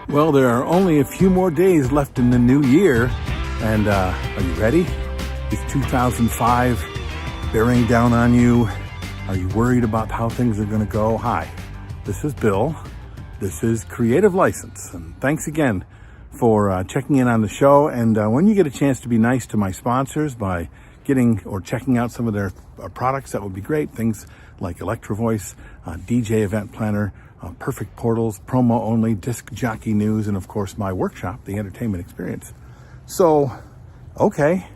Well, there are only a few more days left in the new year, and are you ready? Is 2005 bearing down on you? Are you worried about how things are going to go? Hi, this is Bill. This is Creative License, and thanks again for checking in on the show. And when you get a chance to be nice to my sponsors by getting or checking out some of their products, that would be great. Things like Electro Voice, DJ Event Planner, Perfect Portals, Promo Only, Disc Jockey News, and of course my workshop, The Entertainment Experience. So, okay,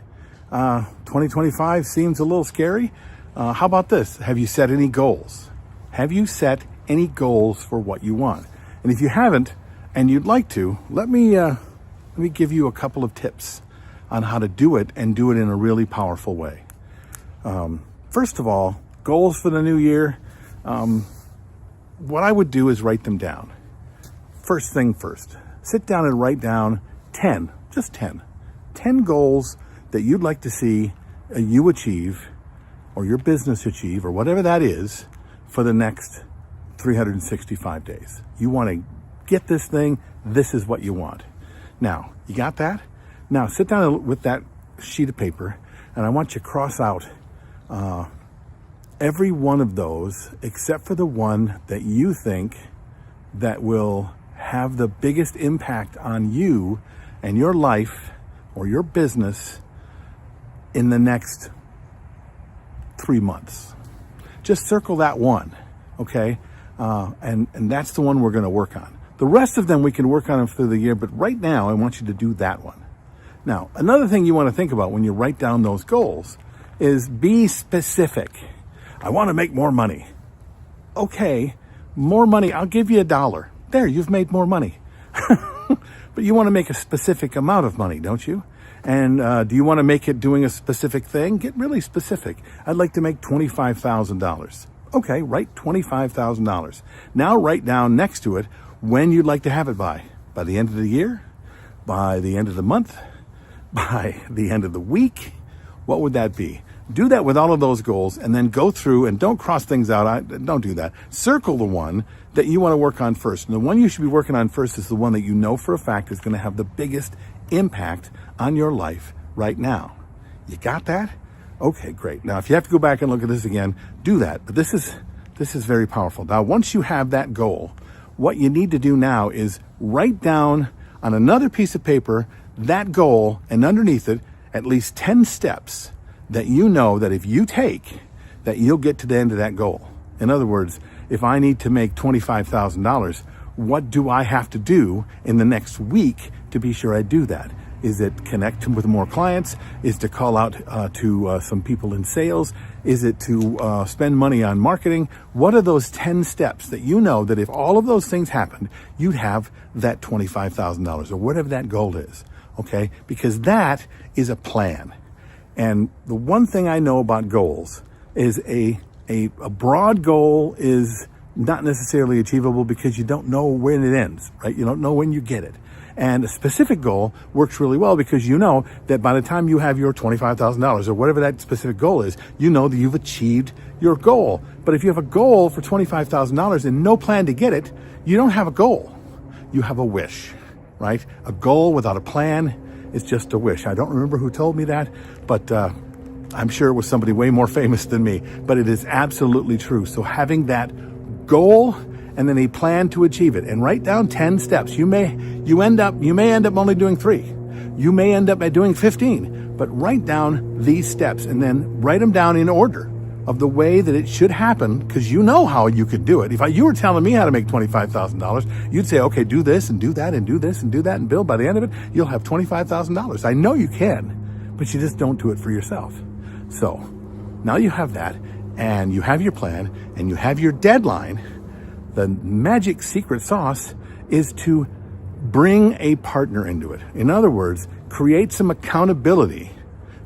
2025 seems a little scary. How about this? Have you set any goals? Have you set any goals for what you want? And if you haven't, and you'd like to, let me give you a couple of tips on how to do it and do it in a really powerful way. First of all, goals for the new year. What I would do is write them down. First thing first, sit down and write down 10 goals that you'd like to see you achieve or your business achieve or whatever that is for the next 365 days. You want to get this thing, this is what you want. Now, you got that? Now, sit down with that sheet of paper and I want you to cross out every one of those except for the one that you think that will have the biggest impact on you and your life or your business in the next 3 months. Just circle that one, okay? And that's the one we're going to work on. The rest of them we can work on them through the year, but right now I want you to do that one. Now, another thing you want to think about when you write down those goals is be specific. I want to make more money. Okay, more money. I'll give you $1. There, you've made more money. But you want to make a specific amount of money, don't you? And do you want to make it doing a specific thing? Get really specific. I'd like to make $25,000. Okay, write $25,000. Now write down next to it when you'd like to have it by. By the end of the year? By the end of the month? By the end of the week? What would that be? Do that with all of those goals and then go through and don't cross things out. Don't do that. Circle the one that you want to work on first. And the one you should be working on first is the one that you know for a fact is going to have the biggest impact on your life right now. You got that? Okay, great. Now, if you have to go back and look at this again, do that. But this is very powerful. Now, once you have that goal, what you need to do now is write down on another piece of paper that goal and underneath it at least 10 steps that you know that if you take, that you'll get to the end of that goal. In other words, if I need to make $25,000, what do I have to do in the next week to be sure I do that? Is it connect with more clients? Is to call out to some people in sales? Is it to spend money on marketing? What are those 10 steps that you know that if all of those things happened, you'd have that $25,000 or whatever that goal is, okay? Because that is a plan. And the one thing I know about goals is a broad goal is not necessarily achievable because you don't know when it ends, right? You don't know when you get it. And a specific goal works really well because you know that by the time you have your $25,000 or whatever that specific goal is, you know that you've achieved your goal. But if you have a goal for $25,000 and no plan to get it, you don't have a goal. You have a wish, right? A goal without a plan is just a wish. I don't remember who told me that, but I'm sure it was somebody way more famous than me. But it is absolutely true. So having that goal and then a plan to achieve it, and write down 10 steps. You may end up only doing 3. You may end up at doing 15. But write down these steps and then write them down in order of the way that it should happen, because you know how you could do it. If you were telling me how to make $25,000, you'd say, okay, do this and do that and do this and do that, and Bill, by the end of it, you'll have $25,000. I know you can, but you just don't do it for yourself. So now you have that, and you have your plan, and you have your deadline. The magic secret sauce is to bring a partner into it. In other words, create some accountability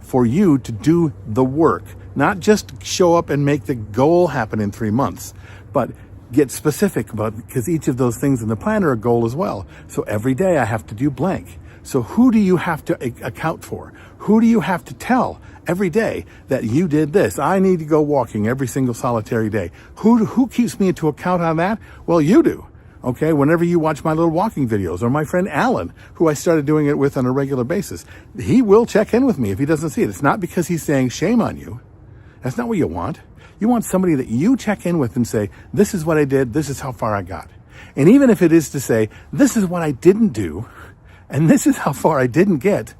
for you to do the work. Not just show up and make the goal happen in 3 months, but get specific about, because each of those things in the plan are a goal as well. So every day I have to do blank. So who do you have to account for? Who do you have to tell every day that you did this? I need to go walking every single solitary day. Who keeps me into account on that? Well, you do. Okay, whenever you watch my little walking videos, or my friend Alan, who I started doing it with on a regular basis, he will check in with me if he doesn't see it. It's not because he's saying shame on you. That's not what you want. You want somebody that you check in with and say, this is what I did, this is how far I got. And even if it is to say, this is what I didn't do, and this is how far I didn't get,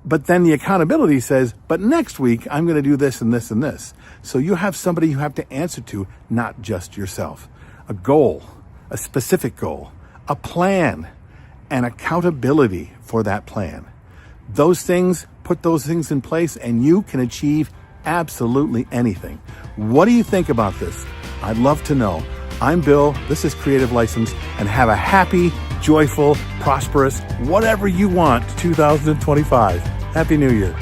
but then the accountability says, but next week I'm going to do this and this and this. So you have somebody you have to answer to, not just yourself. A goal, a specific goal, a plan, and accountability for that plan. Those things, put those things in place, and you can achieve absolutely anything. What do you think about this? I'd love to know. I'm Bill, this is Creative License, and have a happy, joyful, prosperous, whatever you want 2025. Happy New Year.